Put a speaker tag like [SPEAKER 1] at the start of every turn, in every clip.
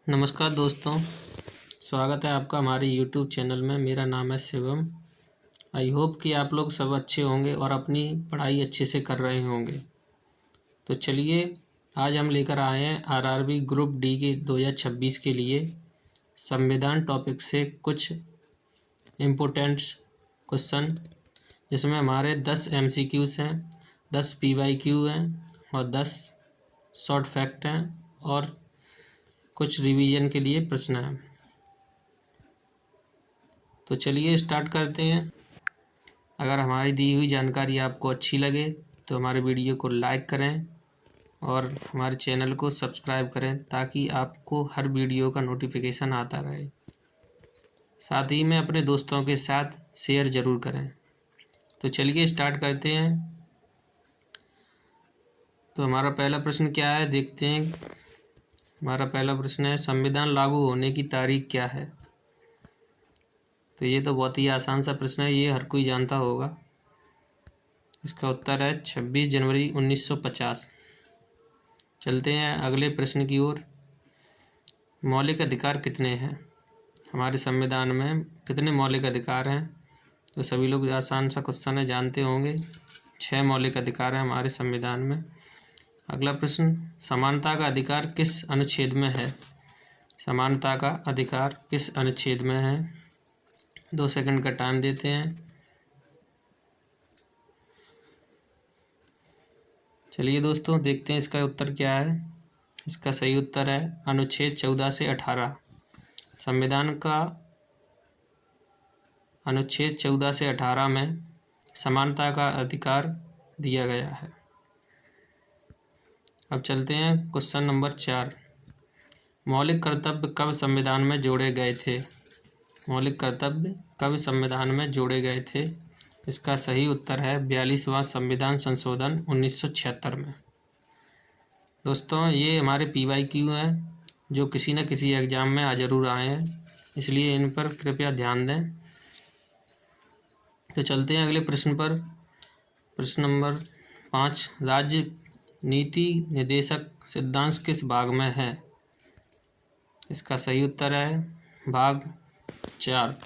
[SPEAKER 1] नमस्कार दोस्तों, स्वागत है आपका हमारे YouTube चैनल में। मेरा नाम है शिवम। आई होप कि आप लोग सब अच्छे होंगे और अपनी पढ़ाई अच्छे से कर रहे होंगे। तो चलिए, आज हम लेकर आए हैं आरआरबी ग्रुप डी के 2026 के लिए संविधान टॉपिक से कुछ इम्पोर्टेंट्स क्वेश्चन, जिसमें हमारे 10 MCQs हैं, 10 PYQ हैं और 10 शॉर्ट फैक्ट हैं और कुछ रिवीजन के लिए प्रश्न हैं। तो चलिए स्टार्ट करते हैं। अगर हमारी दी हुई जानकारी आपको अच्छी लगे तो हमारे वीडियो को लाइक करें और हमारे चैनल को सब्सक्राइब करें ताकि आपको हर वीडियो का नोटिफिकेशन आता रहे। साथ ही में अपने दोस्तों के साथ शेयर ज़रूर करें। तो चलिए स्टार्ट करते हैं। तो हमारा पहला प्रश्न क्या है, देखते हैं। हमारा पहला प्रश्न है, संविधान लागू होने की तारीख क्या है? तो ये तो बहुत ही आसान सा प्रश्न है, ये हर कोई जानता होगा। इसका उत्तर है 26 जनवरी 1950। चलते हैं अगले प्रश्न की ओर। मौलिक अधिकार कितने हैं? हमारे संविधान में कितने मौलिक अधिकार हैं? तो सभी लोग आसान सा क्वेश्चन है, जानते होंगे। 6 मौलिक अधिकार हैं हमारे संविधान में। अगला प्रश्न, समानता का अधिकार किस अनुच्छेद में है? समानता का अधिकार किस अनुच्छेद में है? 2 सेकंड का टाइम देते हैं। चलिए दोस्तों, देखते हैं इसका उत्तर क्या है। इसका सही उत्तर है अनुच्छेद 14 से 18। संविधान का अनुच्छेद 14 से 18 में समानता का अधिकार दिया गया है। अब चलते हैं क्वेश्चन नंबर 4। मौलिक कर्तव्य कब संविधान में जोड़े गए थे? मौलिक कर्तव्य कब संविधान में जोड़े गए थे? इसका सही उत्तर है 42वां संविधान संशोधन 1976 में। दोस्तों, ये हमारे PYQ हैं जो किसी न किसी एग्जाम में ज़रूर आए हैं, इसलिए इन पर कृपया ध्यान दें। तो चलते हैं अगले प्रश्न पर। प्रश्न नंबर 5, राज्य नीति निर्देशक सिद्धांत किस भाग में है? इसका सही उत्तर है भाग 4।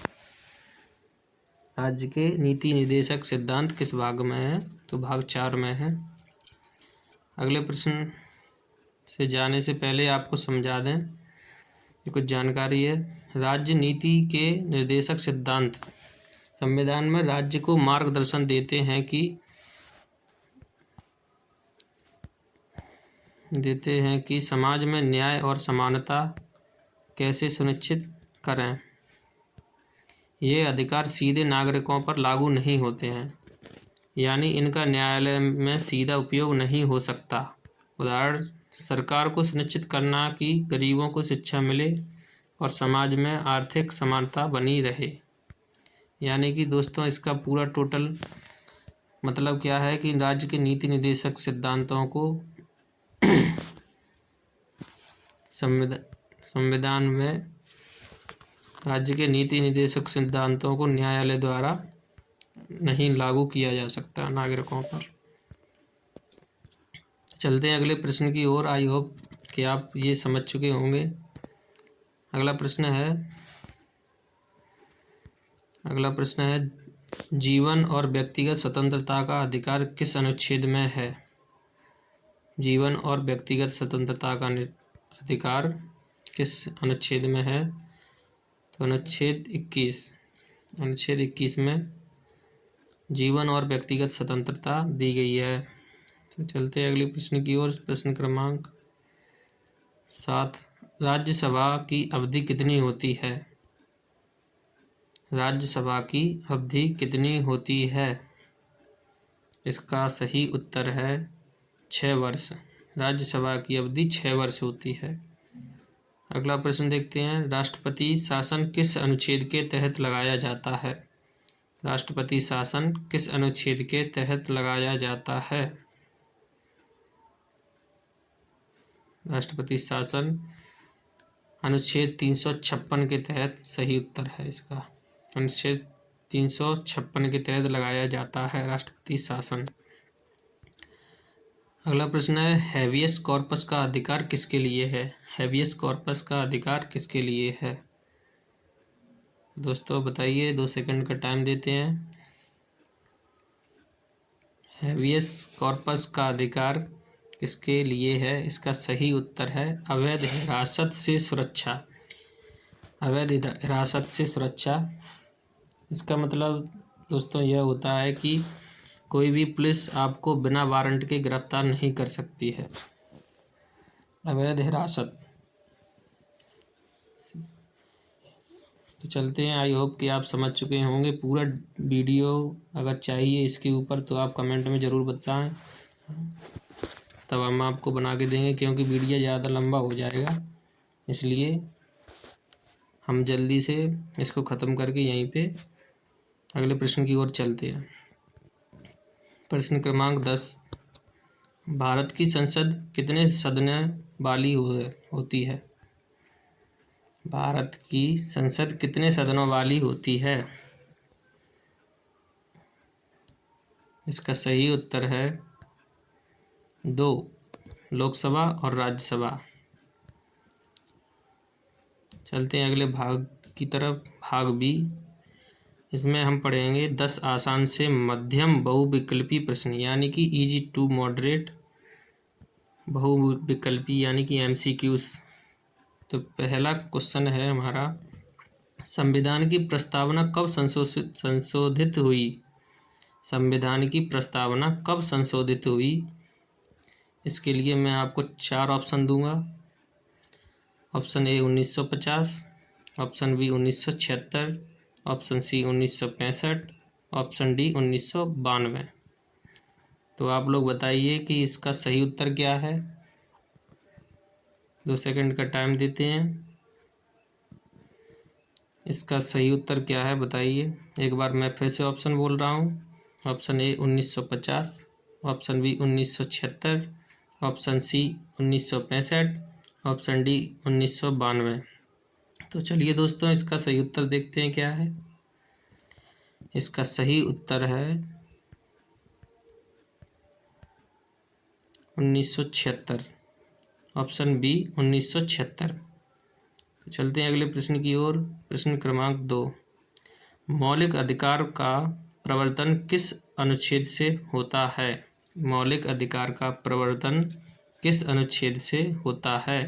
[SPEAKER 1] राज्य के नीति निर्देशक सिद्धांत किस भाग में है? तो भाग 4 में है। अगले प्रश्न से जाने से पहले आपको समझा दें, ये कुछ जानकारी है। राज्य नीति के निर्देशक सिद्धांत संविधान में राज्य को मार्गदर्शन देते हैं कि समाज में न्याय और समानता कैसे सुनिश्चित करें। ये अधिकार सीधे नागरिकों पर लागू नहीं होते हैं, यानी इनका न्यायालय में सीधा उपयोग नहीं हो सकता। उदाहरण, सरकार को सुनिश्चित करना कि गरीबों को शिक्षा मिले और समाज में आर्थिक समानता बनी रहे। यानी कि दोस्तों, इसका पूरा टोटल मतलब क्या है कि राज्य के नीति निर्देशक सिद्धांतों को संविधान में राज्य के नीति निर्देशक सिद्धांतों को न्यायालय द्वारा नहीं लागू किया जा सकता नागरिकों पर। चलते हैं अगले प्रश्न की ओर। आई होप कि आप ये समझ चुके होंगे। अगला प्रश्न है जीवन और व्यक्तिगत स्वतंत्रता का अधिकार किस अनुच्छेद में है? जीवन और व्यक्तिगत स्वतंत्रता का अधिकार किस अनुच्छेद में है? तो अनुच्छेद 21 में जीवन और व्यक्तिगत स्वतंत्रता दी गई है। तो चलते हैं अगले प्रश्न की ओर। प्रश्न क्रमांक 7, राज्यसभा की अवधि कितनी होती है? राज्यसभा की अवधि कितनी होती है? इसका सही उत्तर है 6 वर्ष। राज्यसभा की अवधि 6 वर्ष होती है। अगला प्रश्न देखते हैं, राष्ट्रपति शासन किस अनुच्छेद के तहत लगाया जाता है? राष्ट्रपति शासन किस अनुच्छेद के तहत लगाया जाता है? राष्ट्रपति शासन अनुच्छेद 356 के तहत सही उत्तर है इसका। अनुच्छेद 356 के तहत लगाया जाता है राष्ट्रपति शासन। अगला प्रश्न है हैबियस कॉर्पस का अधिकार किसके लिए है। हैबियस कॉर्पस का अधिकार किसके लिए है दोस्तों बताइए, 2 सेकंड का टाइम देते हैं। हैबियस कॉर्पस का अधिकार किसके लिए है, इसका सही उत्तर है अवैध हिरासत से सुरक्षा। अवैध हिरासत से सुरक्षा, इसका मतलब दोस्तों यह होता है कि कोई भी पुलिस आपको बिना वारंट के गिरफ्तार नहीं कर सकती है। अवैध हिरासत। तो चलते हैं, आई होप कि आप समझ चुके होंगे। पूरा वीडियो अगर चाहिए इसके ऊपर तो आप कमेंट में ज़रूर बताएं, तब हम आपको बना के देंगे, क्योंकि वीडियो ज़्यादा लंबा हो जाएगा, इसलिए हम जल्दी से इसको ख़त्म करके यहीं पे अगले प्रश्न की ओर चलते हैं। प्रश्न क्रमांक 10, भारत की संसद कितने सदनों वाली होती है। भारत की संसद कितने सदनों वाली होती है, इसका सही उत्तर है 2, लोकसभा और राज्यसभा। चलते हैं अगले भाग की तरफ, भाग बी। इसमें हम पढ़ेंगे 10 आसान से मध्यम बहुविकल्पी प्रश्न, यानी कि इजी टू मॉडरेट बहुविकल्पी, यानी कि एमसीक्यूज। तो पहला क्वेश्चन है हमारा, संविधान की प्रस्तावना कब संशोधित हुई। संविधान की प्रस्तावना कब संशोधित हुई, इसके लिए मैं आपको 4 ऑप्शन दूंगा। Option A 1950, option B 1976, option C 1965, option D 1992। तो आप लोग बताइए कि इसका सही उत्तर क्या है। 2 सेकंड का टाइम देते हैं। इसका सही उत्तर क्या है बताइए। एक बार मैं फिर से ऑप्शन बोल रहा हूँ। Option A 1950, option B 1976, option C 1965, option D 1992। तो चलिए दोस्तों, इसका सही उत्तर देखते हैं क्या है। इसका सही उत्तर है 1976, ऑप्शन बी 1976। चलते हैं अगले प्रश्न की ओर। प्रश्न क्रमांक 2, मौलिक अधिकार का प्रवर्तन किस अनुच्छेद से होता है। मौलिक अधिकार का प्रवर्तन किस अनुच्छेद से होता है।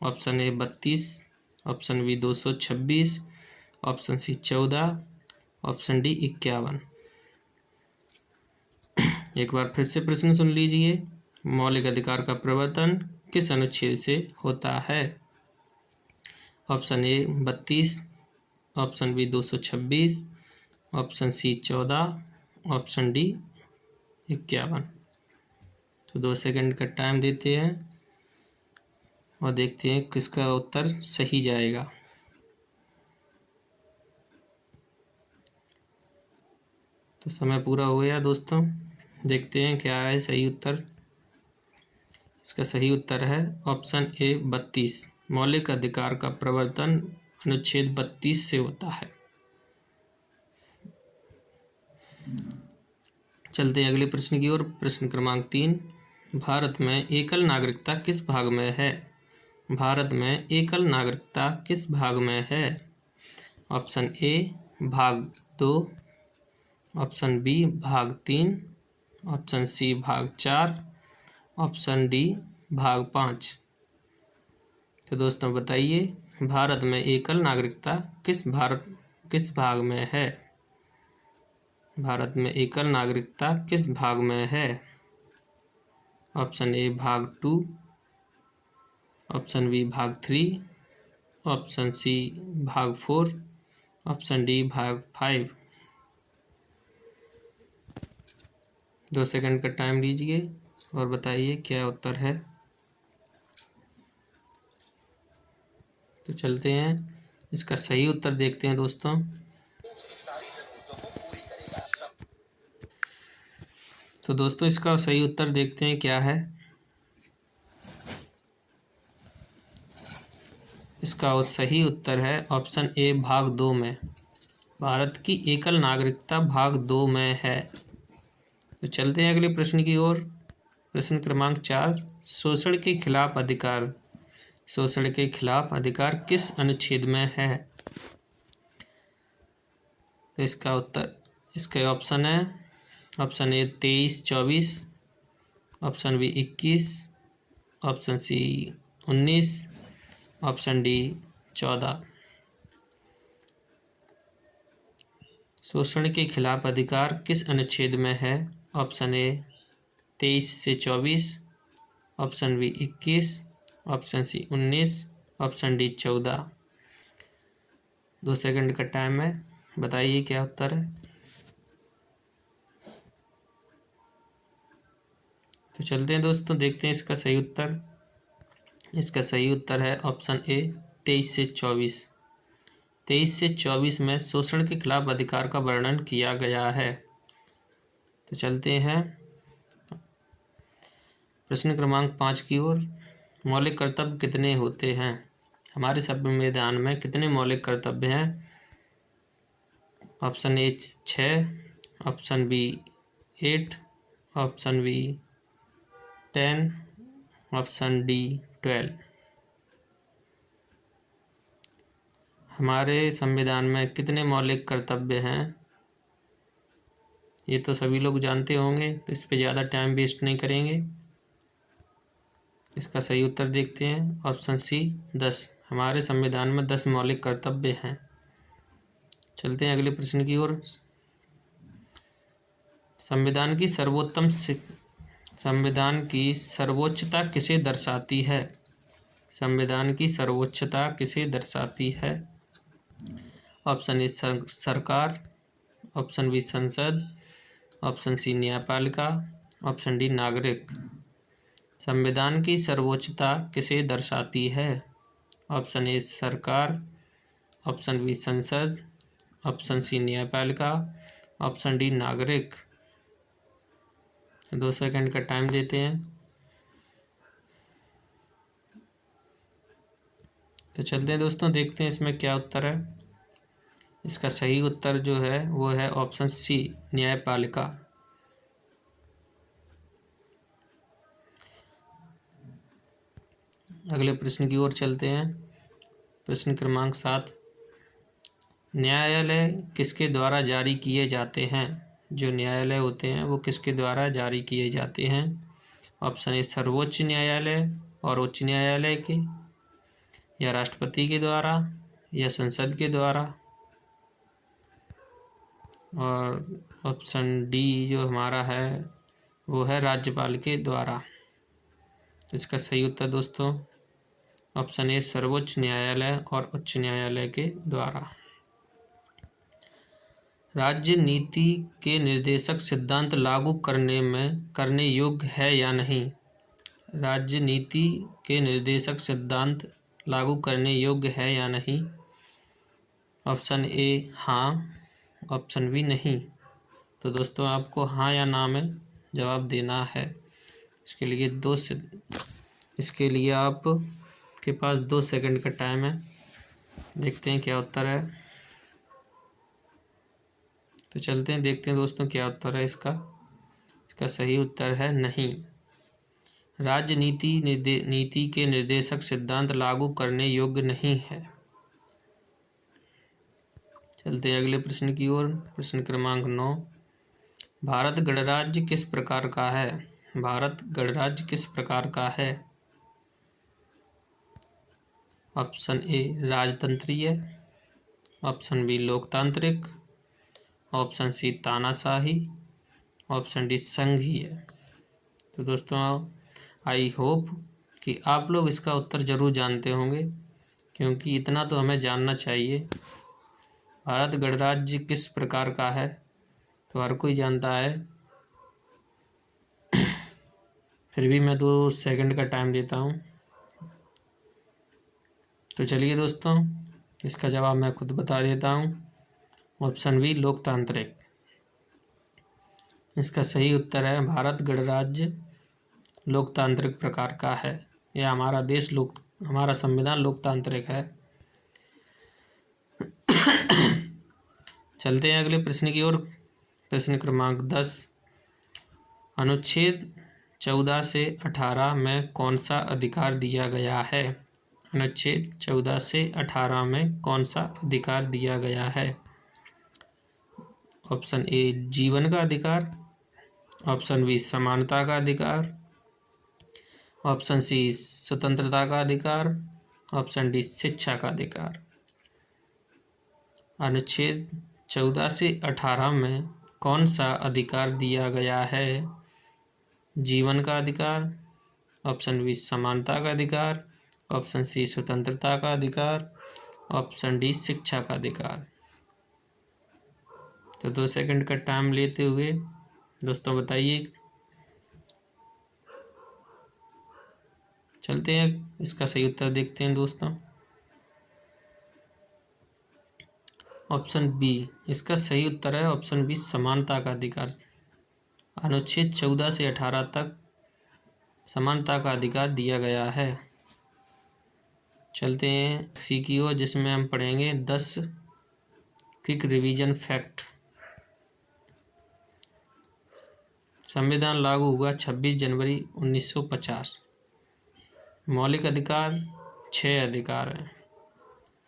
[SPEAKER 1] Option A 32, option B 226, option C 14, option D 51। एक बार फिर से प्रश्न सुन लीजिए, मौलिक अधिकार का प्रवर्तन किस अनुच्छेद से होता है। Option A 32, option B 226, option C 14, option D 51। तो 2 सेकंड का टाइम देते हैं और देखते हैं किसका उत्तर सही जाएगा। तो समय पूरा हो गया दोस्तों, देखते हैं क्या है सही उत्तर। इसका सही उत्तर है ऑप्शन ए 32, मौलिक अधिकार का प्रवर्तन अनुच्छेद 32 से होता है। चलते हैं अगले प्रश्न की ओर। प्रश्न क्रमांक 3, भारत में एकल नागरिकता किस भाग में है। भारत में एकल नागरिकता किस भाग में है। ऑप्शन ए भाग 2, ऑप्शन बी भाग 3, ऑप्शन सी भाग 4, ऑप्शन डी भाग 5। तो दोस्तों बताइए, भारत में एकल नागरिकता किस भाग में है। भारत में एकल नागरिकता किस भाग में है। ऑप्शन ए भाग 2, ऑप्शन बी भाग 3, ऑप्शन सी भाग 4, ऑप्शन डी भाग 5। 2 सेकंड का टाइम लीजिए और बताइए क्या उत्तर है। तो चलते हैं, इसका सही उत्तर देखते हैं दोस्तों। तो दोस्तों इसका सही उत्तर देखते हैं क्या है। इसका सही उत्तर है ऑप्शन ए भाग 2 में। भारत की एकल नागरिकता भाग 2 में है। तो चलते हैं अगले प्रश्न की ओर। प्रश्न क्रमांक 4, शोषण के खिलाफ अधिकार। शोषण के खिलाफ अधिकार किस अनुच्छेद में है? तो इसका उत्तर, इसके ऑप्शन है, option A 23-24, option B 21, option C 19, option D 14। शोषण के खिलाफ अधिकार किस अनुच्छेद में है? ऑप्शन ए 23 से 24, option B 21, option C 19, option D 14। 2 second का टाइम है, बताइए क्या उत्तर है। तो चलते हैं दोस्तों, देखते हैं इसका सही उत्तर। इसका सही उत्तर है ऑप्शन ए 23 से 24। 23 से 24 में शोषण के खिलाफ अधिकार का वर्णन किया गया है। तो चलते हैं प्रश्न क्रमांक 5 की ओर। मौलिक कर्तव्य कितने होते हैं? हमारे संविधान में कितने मौलिक कर्तव्य हैं? Option A 6, option B 8, option B 10, option D 12। हमारे संविधान में कितने मौलिक कर्तव्य हैं? ये तो सभी लोग जानते होंगे, तो इस पे ज़्यादा टाइम वेस्ट नहीं करेंगे। इसका सही उत्तर देखते हैं, ऑप्शन सी 10। हमारे संविधान में 10 मौलिक कर्तव्य हैं। चलते हैं अगले प्रश्न की ओर। संविधान की सर्वोच्चता किसे दर्शाती है? संविधान की सर्वोच्चता किसे दर्शाती है? ऑप्शन ए सरकार, ऑप्शन बी संसद, ऑप्शन सी न्यायपालिका, ऑप्शन डी नागरिक। संविधान की सर्वोच्चता किसे दर्शाती है? ऑप्शन ए सरकार, ऑप्शन बी संसद, ऑप्शन सी न्यायपालिका, ऑप्शन डी नागरिक। 2 सेकंड का टाइम देते हैं। तो चलते हैं दोस्तों, देखते हैं इसमें क्या उत्तर है। इसका सही उत्तर जो है वो है ऑप्शन सी न्यायपालिका। अगले प्रश्न की ओर चलते हैं। प्रश्न क्रमांक 7, न्यायालय किसके द्वारा जारी किए जाते हैं? जो न्यायालय होते हैं वो किसके द्वारा जारी किए जाते हैं? ऑप्शन ए सर्वोच्च न्यायालय और उच्च न्यायालय के, या राष्ट्रपति के द्वारा, या संसद के द्वारा, और ऑप्शन डी जो हमारा है वो है राज्यपाल के द्वारा। इसका सही उत्तर दोस्तों ऑप्शन ए सर्वोच्च न्यायालय और उच्च न्यायालय के द्वारा। राज्य नीति के निर्देशक सिद्धांत लागू करने योग्य है या नहीं? राज्य नीति के निर्देशक सिद्धांत लागू करने योग्य है या नहीं? ऑप्शन ए हाँ, ऑप्शन बी नहीं। तो दोस्तों आपको हाँ या ना में जवाब देना है। इसके लिए आप के पास 2 सेकंड का टाइम है। देखते हैं क्या उत्तर है। तो चलते हैं, देखते हैं दोस्तों क्या उत्तर है इसका। इसका सही उत्तर है नहीं। राज्य नीति के निर्देशक सिद्धांत लागू करने योग्य नहीं है। चलते हैं अगले प्रश्न की ओर। प्रश्न क्रमांक 9, भारत गणराज्य किस प्रकार का है? भारत गणराज्य किस प्रकार का है? ऑप्शन ए राजतंत्रीय, ऑप्शन बी लोकतांत्रिक, ऑप्शन सी तानाशाही, ऑप्शन डी संघीय। तो दोस्तों आई होप कि आप लोग इसका उत्तर ज़रूर जानते होंगे, क्योंकि इतना तो हमें जानना चाहिए। भारत गणराज्य किस प्रकार का है तो हर कोई जानता है, फिर भी मैं 2 सेकंड का टाइम देता हूँ। तो चलिए दोस्तों, इसका जवाब मैं खुद बता देता हूँ, ऑप्शन बी लोकतांत्रिक। इसका सही उत्तर है भारत गणराज्य लोकतांत्रिक प्रकार का है। यह हमारा संविधान लोकतांत्रिक है। चलते हैं अगले प्रश्न की ओर। प्रश्न क्रमांक 10, अनुच्छेद 14 से 18 में कौन सा अधिकार दिया गया है? अनुच्छेद 14 से 18 में कौन सा अधिकार दिया गया है? ऑप्शन ए जीवन का अधिकार, ऑप्शन बी समानता का अधिकार, ऑप्शन सी स्वतंत्रता का अधिकार, ऑप्शन डी शिक्षा का अधिकार। अनुच्छेद 14 से 18 में कौन सा अधिकार दिया गया है? जीवन का अधिकार, ऑप्शन बी समानता का अधिकार, ऑप्शन सी स्वतंत्रता का अधिकार, ऑप्शन डी शिक्षा का अधिकार। तो 2 सेकंड का टाइम लेते हुए दोस्तों बताइए। चलते हैं इसका सही उत्तर देखते हैं दोस्तों। ऑप्शन बी इसका सही उत्तर है, ऑप्शन बी समानता का अधिकार। अनुच्छेद 14 से 18 तक समानता का अधिकार दिया गया है। चलते हैं सी की ओर, जिसमें हम पढ़ेंगे 10 क्विक रिवीजन फैक्ट। संविधान लागू हुआ 26 जनवरी 1950। मौलिक अधिकार 6 अधिकार हैं।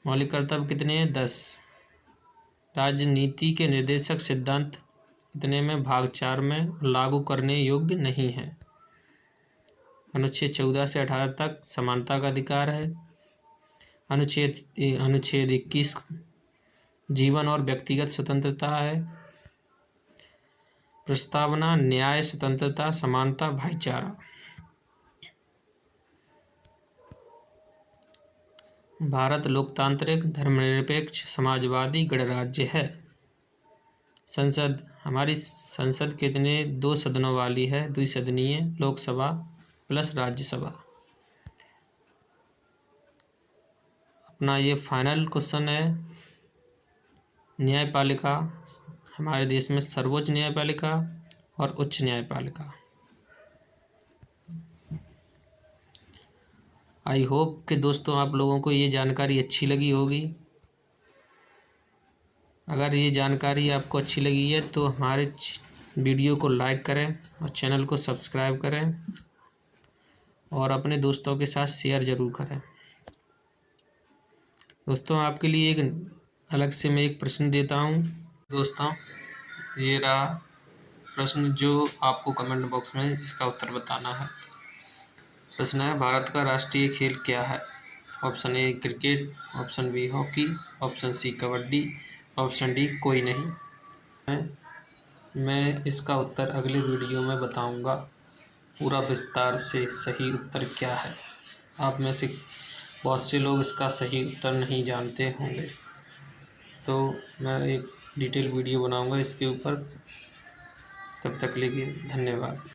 [SPEAKER 1] मौलिक कर्तव्य कितने हैं? 10। राजनीति के निर्देशक सिद्धांत कितने में? भाग 4 में लागू करने योग्य नहीं है। अनुच्छेद 14 से 18 तक समानता का अधिकार है। अनुच्छेद 21 जीवन और व्यक्तिगत स्वतंत्रता है। प्रस्तावना न्याय, स्वतंत्रता, समानता, भाईचारा। भारत लोकतांत्रिक धर्मनिरपेक्ष समाजवादी गणराज्य है। संसद, हमारी संसद कितने 2 सदनों वाली है? द्विसदनीय, लोकसभा प्लस राज्यसभा। अपना ये फाइनल क्वेश्चन है। न्यायपालिका हमारे देश में सर्वोच्च न्यायपालिका और उच्च न्यायपालिका। आई होप कि दोस्तों आप लोगों को ये जानकारी अच्छी लगी होगी। अगर ये जानकारी आपको अच्छी लगी है तो हमारे वीडियो को लाइक करें और चैनल को सब्सक्राइब करें और अपने दोस्तों के साथ शेयर ज़रूर करें। दोस्तों आपके लिए एक अलग से मैं एक प्रश्न देता हूँ। दोस्तों ये रहा प्रश्न जो आपको कमेंट बॉक्स में इसका उत्तर बताना है। प्रश्न है, भारत का राष्ट्रीय खेल क्या है? Option A cricket, option B hockey, option C kabaddi, option D कोई नहीं। मैं इसका उत्तर अगले वीडियो में बताऊंगा पूरा विस्तार से सही उत्तर क्या है। आप में से बहुत से लोग इसका सही उत्तर नहीं जानते होंगे, तो मैं एक डिटेल वीडियो बनाऊंगा इसके ऊपर। तब तक के लिए धन्यवाद।